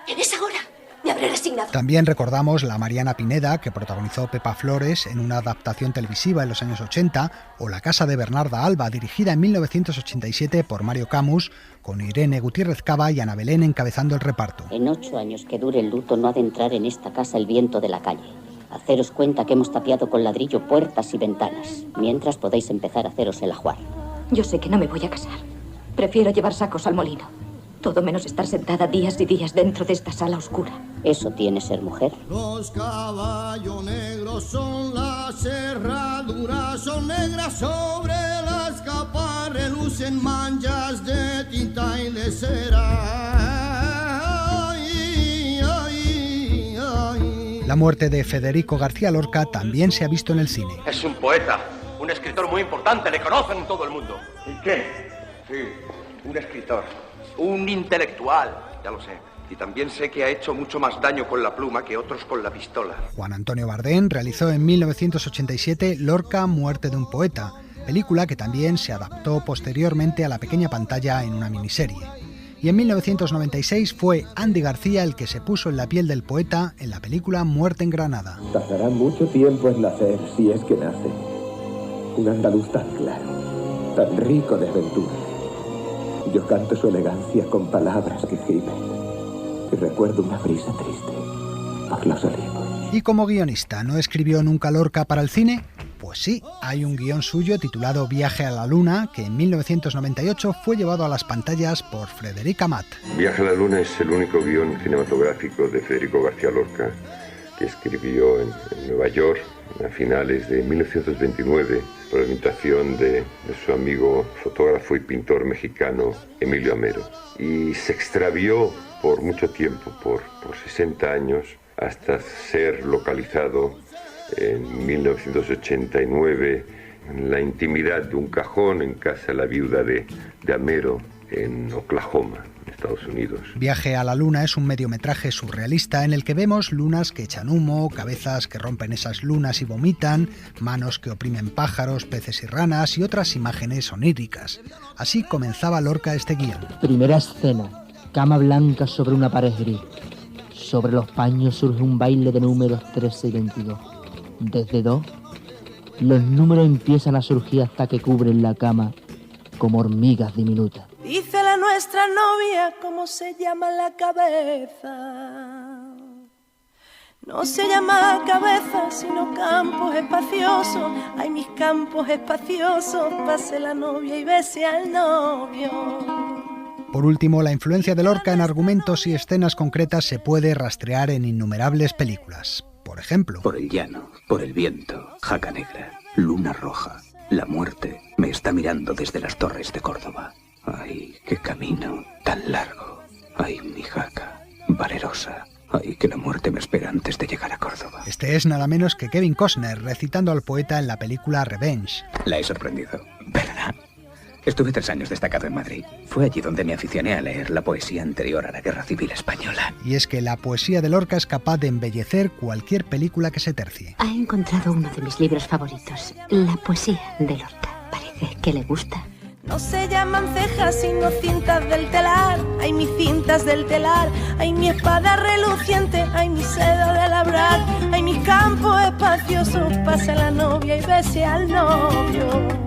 en esa hora Me habré resignado. También recordamos la Mariana Pineda, que protagonizó Pepa Flores en una adaptación televisiva en los años 80, o La casa de Bernarda Alba, dirigida en 1987 por Mario Camus, con Irene Gutiérrez Cava y Ana Belén encabezando el reparto. En 8 años que dure el luto no ha de entrar en esta casa el viento de la calle. Haceros cuenta que hemos tapiado con ladrillo puertas y ventanas. Mientras podéis empezar a haceros el ajuar. Yo sé que no me voy a casar. Prefiero llevar sacos al molino. Todo menos estar sentada días y días dentro de esta sala oscura. ¿Eso tiene ser mujer? Los caballos negros son las herraduras, son negras sobre las capas, relucen manchas de tinta y de cera. Ay, ay, ay. La muerte de Federico García Lorca también se ha visto en el cine. Es un poeta, un escritor muy importante, le conocen en todo el mundo. ¿Y qué? Sí, un escritor, un intelectual, ya lo sé. Y también sé que ha hecho mucho más daño con la pluma que otros con la pistola. Juan Antonio Bardén realizó en 1987 Lorca, muerte de un poeta, película que también se adaptó posteriormente a la pequeña pantalla en una miniserie. Y en 1996 fue Andy García el que se puso en la piel del poeta en la película Muerte en Granada. Tardará mucho tiempo en nacer, si es que nace. Un andaluz tan claro, tan rico de aventura. Yo canto su elegancia con palabras que gimen. Y recuerdo una brisa triste por los olivos. ¿Y como guionista no escribió nunca Lorca para el cine? Pues sí, hay un guión suyo titulado Viaje a la Luna, que en 1998 fue llevado a las pantallas por Frederica Matt. Viaje a la Luna es el único guión cinematográfico de Federico García Lorca que escribió en Nueva York a finales de 1929 por la invitación de su amigo fotógrafo y pintor mexicano Emilio Amero. Y se extravió por mucho tiempo, por 60 años, hasta ser localizado en 1989 en la intimidad de un cajón en casa de la viuda de Amero en Oklahoma, Estados Unidos. Viaje a la Luna es un mediometraje surrealista en el que vemos lunas que echan humo, cabezas que rompen esas lunas y vomitan, manos que oprimen pájaros, peces y ranas y otras imágenes oníricas. Así comenzaba Lorca este guión. Primera escena. Cama blanca sobre una pared gris. Sobre los paños surge un baile de números 13 y 22. Desde 2, los números empiezan a surgir hasta que cubren la cama como hormigas diminutas. Dice la nuestra novia cómo se llama la cabeza. No se llama cabeza, sino campos espaciosos. Ay, mis campos espaciosos, pase la novia y bese al novio. Por último, la influencia de Lorca en argumentos y escenas concretas se puede rastrear en innumerables películas. Por ejemplo... Por el llano, por el viento, jaca negra, luna roja. La muerte me está mirando desde las torres de Córdoba. Ay, qué camino tan largo. Ay, mi jaca, valerosa. Ay, que la muerte me espera antes de llegar a Córdoba. Este es nada menos que Kevin Costner recitando al poeta en la película Revenge. La he sorprendido, ¿verdad? Estuve 3 años destacado en Madrid. Fue allí donde me aficioné a leer la poesía anterior a la Guerra Civil Española. Y es que la poesía de Lorca es capaz de embellecer cualquier película que se tercie. Ha encontrado uno de mis libros favoritos, la poesía de Lorca. Parece que le gusta. No se llaman cejas sino cintas del telar. Ay, mis cintas del telar. Ay, mi espada reluciente. Ay, mi seda de labrar. Ay, mis campos espaciosos. Pasa la novia y bese al novio.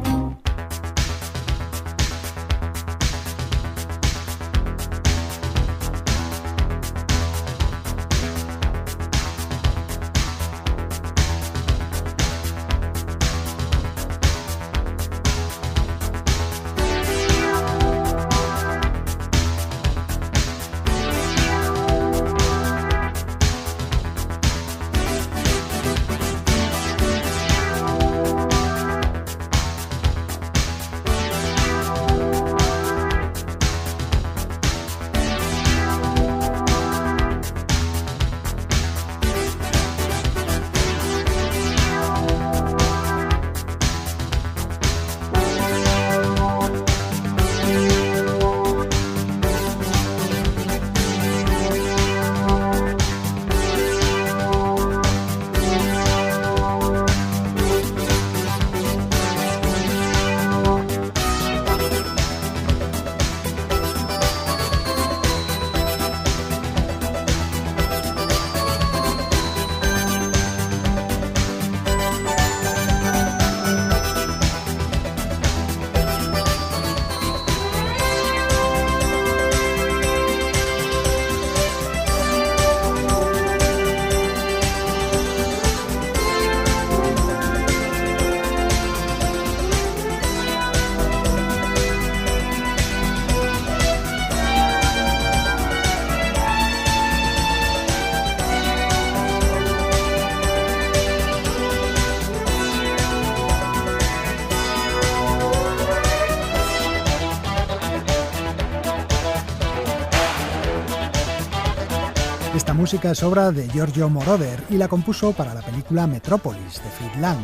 música es obra de Giorgio Moroder y la compuso para la película Metrópolis, de Fritz Lang,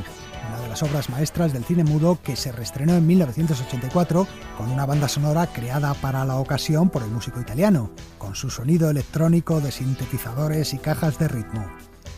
una de las obras maestras del cine mudo que se reestrenó en 1984 con una banda sonora creada para la ocasión por el músico italiano, con su sonido electrónico de sintetizadores y cajas de ritmo.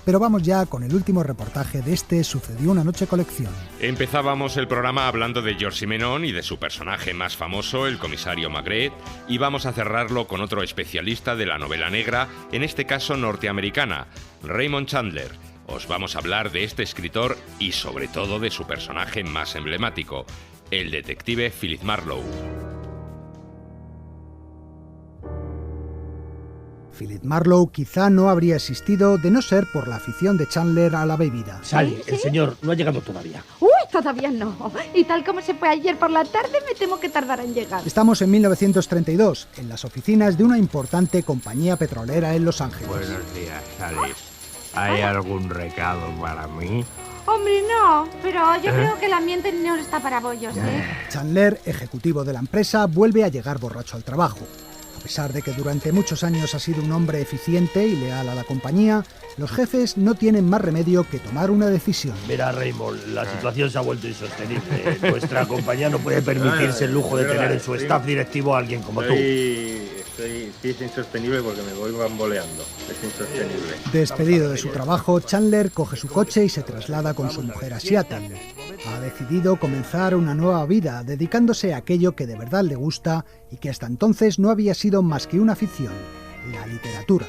Pero vamos ya con el último reportaje de este Sucedió una noche colección. Empezábamos el programa hablando de Georges Simenon y de su personaje más famoso, el comisario Maigret, y vamos a cerrarlo con otro especialista de la novela negra, en este caso norteamericana, Raymond Chandler. Os vamos a hablar de este escritor y sobre todo de su personaje más emblemático, el detective Philip Marlowe. Philip Marlowe quizá no habría existido de no ser por la afición de Chandler a la bebida. Sally, el señor no ha llegado todavía. ¡Uy, todavía no! Y tal como se fue ayer por la tarde, me temo que tardará en llegar. Estamos en 1932, en las oficinas de una importante compañía petrolera en Los Ángeles. Buenos días, Sally. ¿Hay algún recado para mí? Hombre, no, pero yo creo que el ambiente no está para bollos, ¿eh? Chandler, ejecutivo de la empresa, vuelve a llegar borracho al trabajo. A pesar de que durante muchos años ha sido un hombre eficiente y leal a la compañía, los jefes no tienen más remedio que tomar una decisión. Verá, Raymond, la situación se ha vuelto insostenible. Nuestra compañía no puede permitirse el lujo de tener en su staff directivo a alguien como tú. Sí, es insostenible porque me voy bamboleando. Es insostenible. Despedido de su trabajo, Chandler coge su coche y se traslada con su mujer a Seattle. Ha decidido comenzar una nueva vida, dedicándose a aquello que de verdad le gusta y que hasta entonces no había sido más que una afición, la literatura.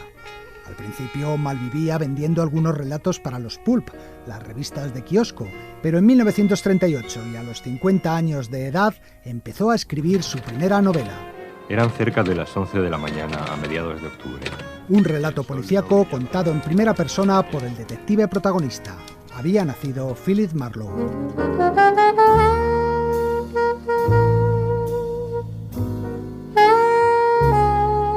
Al principio malvivía vendiendo algunos relatos para los pulp, las revistas de kiosco, pero en 1938 y a los 50 años de edad empezó a escribir su primera novela. Eran cerca de las 11 de la mañana a mediados de octubre. Un relato policíaco contado en primera persona por el detective protagonista. Había nacido Philip Marlowe.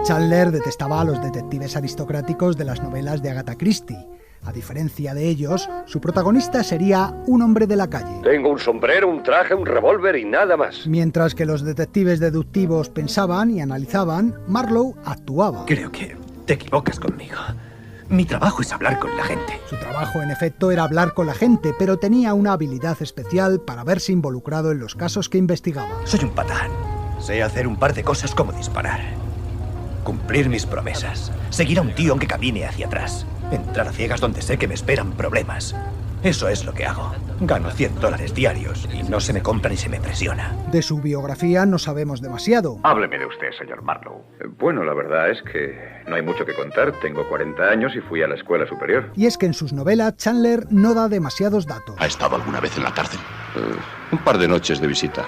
Chandler detestaba a los detectives aristocráticos de las novelas de Agatha Christie. A diferencia de ellos, su protagonista sería un hombre de la calle. Tengo un sombrero, un traje, un revólver y nada más. Mientras que los detectives deductivos pensaban y analizaban, Marlowe actuaba. Creo que te equivocas conmigo. Mi trabajo es hablar con la gente. Su trabajo, en efecto, era hablar con la gente, pero tenía una habilidad especial para verse involucrado en los casos que investigaba. Soy un patán. Sé hacer un par de cosas como disparar. Cumplir mis promesas. Seguir a un tío aunque camine hacia atrás. Entrar a ciegas donde sé que me esperan problemas. Eso es lo que hago. Gano $100 diarios y no se me compra ni se me presiona. De su biografía no sabemos demasiado. Hábleme de usted, señor Marlowe. Bueno, la verdad es que no hay mucho que contar. Tengo 40 años y fui a la escuela superior. Y es que en sus novelas Chandler no da demasiados datos. ¿Ha estado alguna vez en la cárcel? Un par de noches de visita.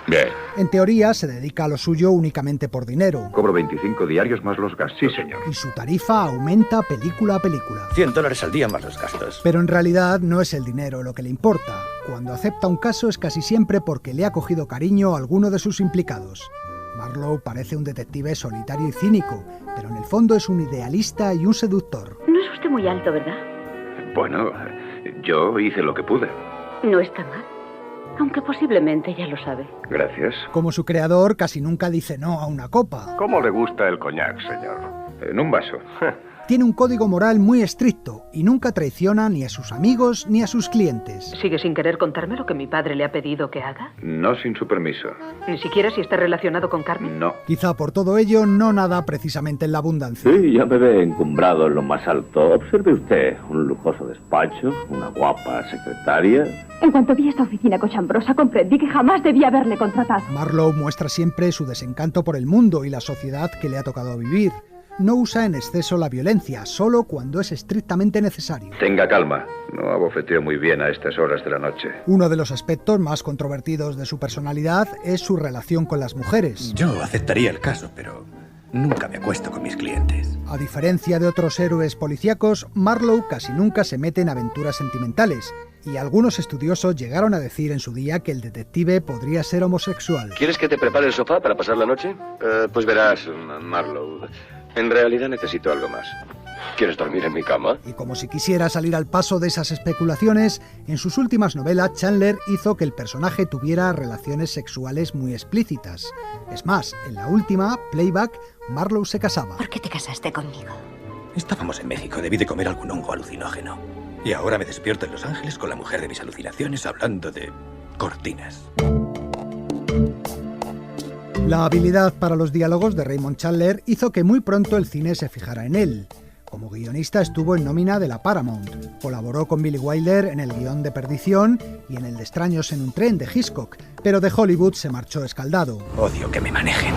Bien. En teoría se dedica a lo suyo únicamente por dinero. Cobro 25 diarios más los gastos. Sí, señor. Y su tarifa aumenta película a película. $100 al día más los gastos. Pero en realidad no es el dinero lo que le importa. Cuando acepta un caso es casi siempre porque le ha cogido cariño a alguno de sus implicados. Marlowe parece un detective solitario y cínico, pero en el fondo es un idealista y un seductor. No es usted muy alto, ¿verdad? Bueno, yo hice lo que pude. No está mal. Aunque posiblemente ya lo sabe. Gracias. Como su creador, casi nunca dice no a una copa. ¿Cómo le gusta el coñac, señor? En un vaso. Tiene un código moral muy estricto y nunca traiciona ni a sus amigos ni a sus clientes. ¿Sigue sin querer contarme lo que mi padre le ha pedido que haga? No sin su permiso. ¿Ni siquiera si está relacionado con Carmen? No. Quizá por todo ello no nada precisamente en la abundancia. Sí, ya me ve encumbrado en lo más alto. Observe usted, un lujoso despacho, una guapa secretaria. En cuanto vi esta oficina cochambrosa, comprendí que jamás debía haberle contratado. Marlowe muestra siempre su desencanto por el mundo y la sociedad que le ha tocado vivir. No usa en exceso la violencia, solo cuando es estrictamente necesario. Tenga calma, no abofeteo muy bien a estas horas de la noche. Uno de los aspectos más controvertidos de su personalidad es su relación con las mujeres. Yo aceptaría el caso, pero nunca me acuesto con mis clientes. A diferencia de otros héroes policíacos, Marlowe casi nunca se mete en aventuras sentimentales. Y algunos estudiosos llegaron a decir en su día que el detective podría ser homosexual. ¿Quieres que te prepare el sofá para pasar la noche? Pues verás, Marlowe, en realidad necesito algo más. ¿Quieres dormir en mi cama? Y como si quisiera salir al paso de esas especulaciones, en sus últimas novelas Chandler hizo que el personaje tuviera relaciones sexuales muy explícitas. Es más, en la última, Playback, Marlowe se casaba. ¿Por qué te casaste conmigo? Estábamos en México, debí de comer algún hongo alucinógeno. Y ahora me despierto en Los Ángeles con la mujer de mis alucinaciones hablando de cortinas. La habilidad para los diálogos de Raymond Chandler hizo que muy pronto el cine se fijara en él. Como guionista estuvo en nómina de la Paramount, colaboró con Billy Wilder en el guión de Perdición y en el de Extraños en un tren de Hitchcock, pero de Hollywood se marchó escaldado. Odio que me manejen.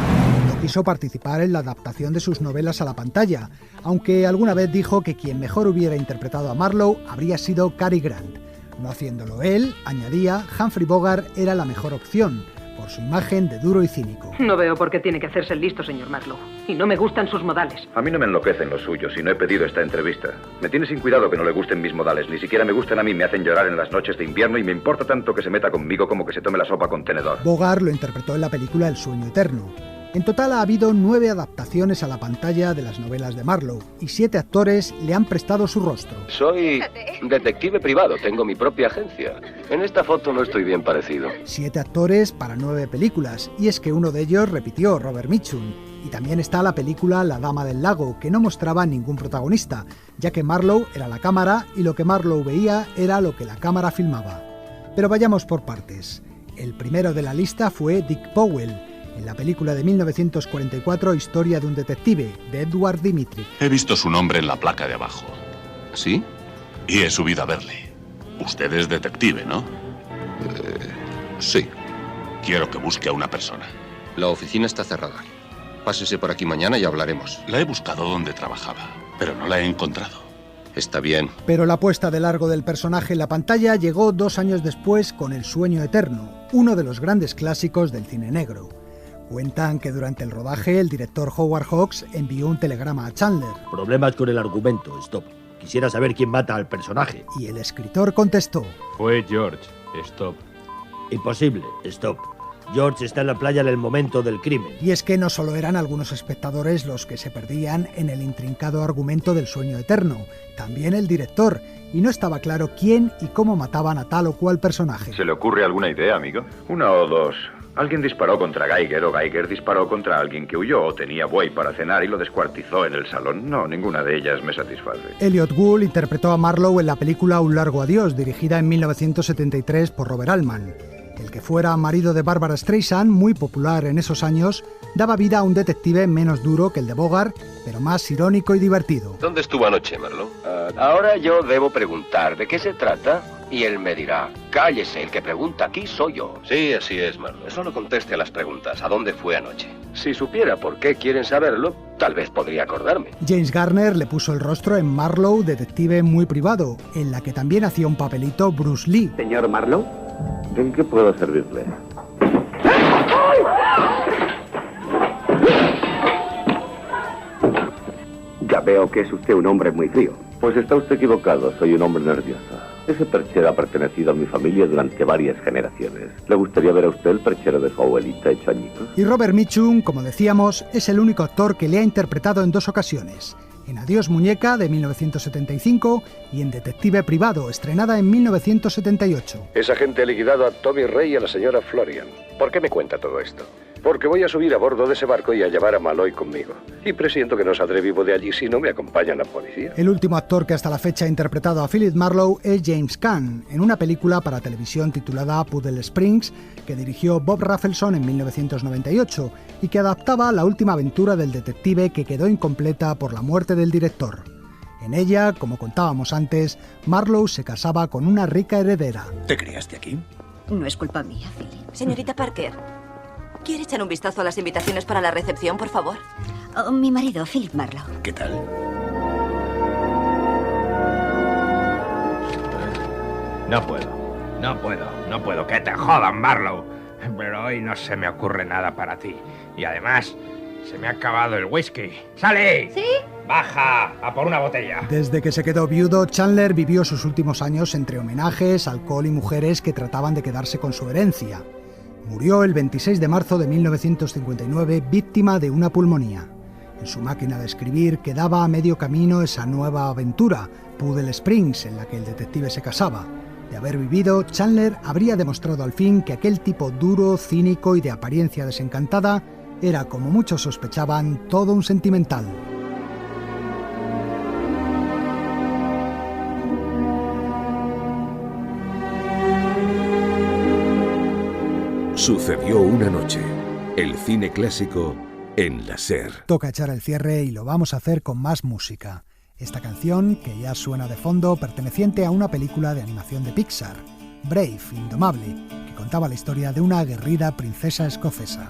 No quiso participar en la adaptación de sus novelas a la pantalla, aunque alguna vez dijo que quien mejor hubiera interpretado a Marlowe habría sido Cary Grant. No haciéndolo él, añadía, Humphrey Bogart era la mejor opción, por su imagen de duro y cínico. No veo por qué tiene que hacerse el listo, señor Marlowe. Y no me gustan sus modales. A mí no me enloquecen los suyos y no he pedido esta entrevista. Me tiene sin cuidado que no le gusten mis modales. Ni siquiera me gustan a mí, me hacen llorar en las noches de invierno y me importa tanto que se meta conmigo como que se tome la sopa con tenedor. Bogart lo interpretó en la película El sueño eterno. En total ha habido 9 adaptaciones a la pantalla de las novelas de Marlowe y 7 actores le han prestado su rostro. Soy detective privado, tengo mi propia agencia. En esta foto no estoy bien parecido. 7 actores para 9 películas, y es que uno de ellos repitió, Robert Mitchum. Y también está la película La Dama del Lago, que no mostraba ningún protagonista, ya que Marlowe era la cámara y lo que Marlowe veía era lo que la cámara filmaba. Pero vayamos por partes. El primero de la lista fue Dick Powell, en la película de 1944 Historia de un detective, de Edward Dimitri. He visto su nombre en la placa de abajo. ¿Sí? Y he subido a verle. Usted es detective, ¿no? Sí. Quiero que busque a una persona. La oficina está cerrada. Pásese por aquí mañana y hablaremos. La he buscado donde trabajaba, pero no la he encontrado. Está bien. Pero la puesta de largo del personaje en la pantalla llegó 2 años después con El sueño eterno, uno de los grandes clásicos del cine negro. Cuentan que durante el rodaje el director Howard Hawks envió un telegrama a Chandler. Problemas con el argumento, stop. Quisiera saber quién mata al personaje. Y el escritor contestó. Fue George, stop. Imposible, stop. George está en la playa en el momento del crimen. Y es que no solo eran algunos espectadores los que se perdían en el intrincado argumento del sueño eterno, también el director, y no estaba claro quién y cómo mataban a tal o cual personaje. ¿Se le ocurre alguna idea, amigo? 1 o 2. Alguien disparó contra Geiger o Geiger disparó contra alguien que huyó o tenía buey para cenar y lo descuartizó en el salón. No, ninguna de ellas me satisface. Elliot Gould interpretó a Marlowe en la película Un largo adiós, dirigida en 1973 por Robert Altman. El que fuera marido de Barbara Streisand, muy popular en esos años, daba vida a un detective menos duro que el de Bogart, pero más irónico y divertido. ¿Dónde estuvo anoche, Marlowe? Ahora yo debo preguntar de qué se trata y él me dirá, cállese, el que pregunta aquí soy yo. Sí, así es, Marlowe. Solo conteste a las preguntas. ¿A dónde fue anoche? Si supiera por qué quieren saberlo, tal vez podría acordarme. James Garner le puso el rostro en Marlowe, detective muy privado, en la que también hacía un papelito Bruce Lee. Señor Marlowe, ¿en qué puedo servirle? Ya veo que es usted un hombre muy frío. Pues está usted equivocado, soy un hombre nervioso. Ese perchero ha pertenecido a mi familia durante varias generaciones. ¿Le gustaría ver a usted el perchero de su abuelita hecho añicos? Y Robert Mitchum, como decíamos, es el único actor que le ha interpretado en 2 ocasiones. En Adiós muñeca, de 1975, y en Detective privado, estrenada en 1978. Esa gente ha liquidado a Tommy Ray y a la señora Florian. ¿Por qué me cuenta todo esto? Porque voy a subir a bordo de ese barco y a llevar a Malloy conmigo. Y presiento que no saldré vivo de allí si no me acompaña la policía. El último actor que hasta la fecha ha interpretado a Philip Marlowe es James Caan, en una película para televisión titulada Puddle Springs, que dirigió Bob Rafelson en 1998 y que adaptaba la última aventura del detective que quedó incompleta por la muerte del director. En ella, como contábamos antes, Marlowe se casaba con una rica heredera. ¿Te criaste aquí? No es culpa mía, Philip. Señorita Parker, ¿quiere echar un vistazo a las invitaciones para la recepción, por favor? Oh, mi marido, Philip Marlowe. ¿Qué tal? No puedo. Que te jodan, Marlowe. Pero hoy no se me ocurre nada para ti. Y además, se me ha acabado el whisky. ¡Sale! ¿Sí? ¡Baja! ¡A por una botella! Desde que se quedó viudo, Chandler vivió sus últimos años entre homenajes, alcohol y mujeres que trataban de quedarse con su herencia. Murió el 26 de marzo de 1959 víctima de una pulmonía. En su máquina de escribir quedaba a medio camino esa nueva aventura, Puddle Springs, en la que el detective se casaba. De haber vivido, Chandler habría demostrado al fin que aquel tipo duro, cínico y de apariencia desencantada era, como muchos sospechaban, todo un sentimental. Sucedió una noche. El cine clásico en la SER. Toca echar el cierre y lo vamos a hacer con más música. Esta canción, que ya suena de fondo, perteneciente a una película de animación de Pixar, Brave, Indomable, que contaba la historia de una aguerrida princesa escocesa.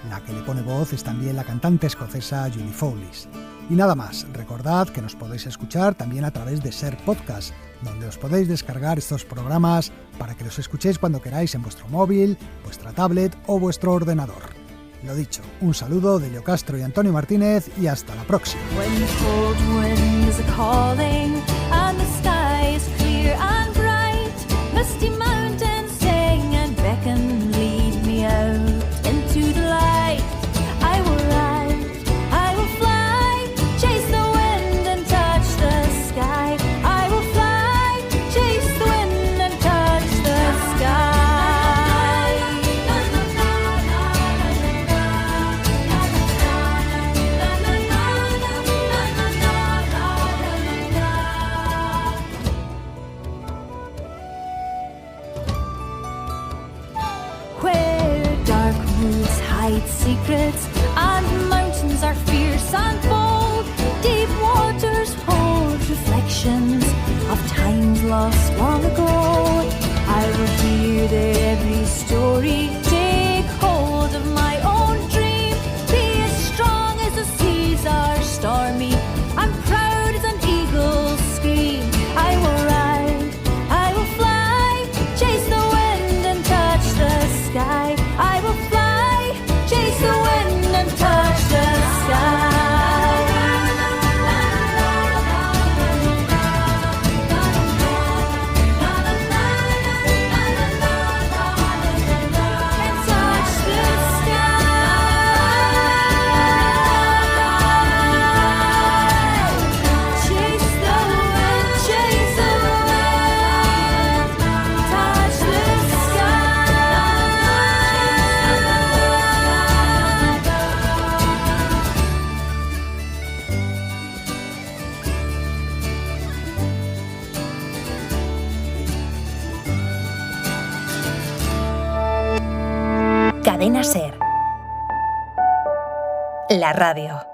La que le pone voz es también la cantante escocesa Julie Fowlis. Y nada más, recordad que nos podéis escuchar también a través de SER Podcast, donde os podéis descargar estos programas para que los escuchéis cuando queráis en vuestro móvil, vuestra tablet o vuestro ordenador. Lo dicho, un saludo de Leo Castro y Antonio Martínez y hasta la próxima. Secrets and mountains are fierce and bold. Deep waters hold reflections of times lost long ago. I will hear their every story. Take hold of my own dream. Be as strong as the seas are stormy and proud as an eagle's scream. I will ride, I will fly, chase the wind and touch the sky. I will fly, chase the wind and touch the sky. Cadena SER. La radio.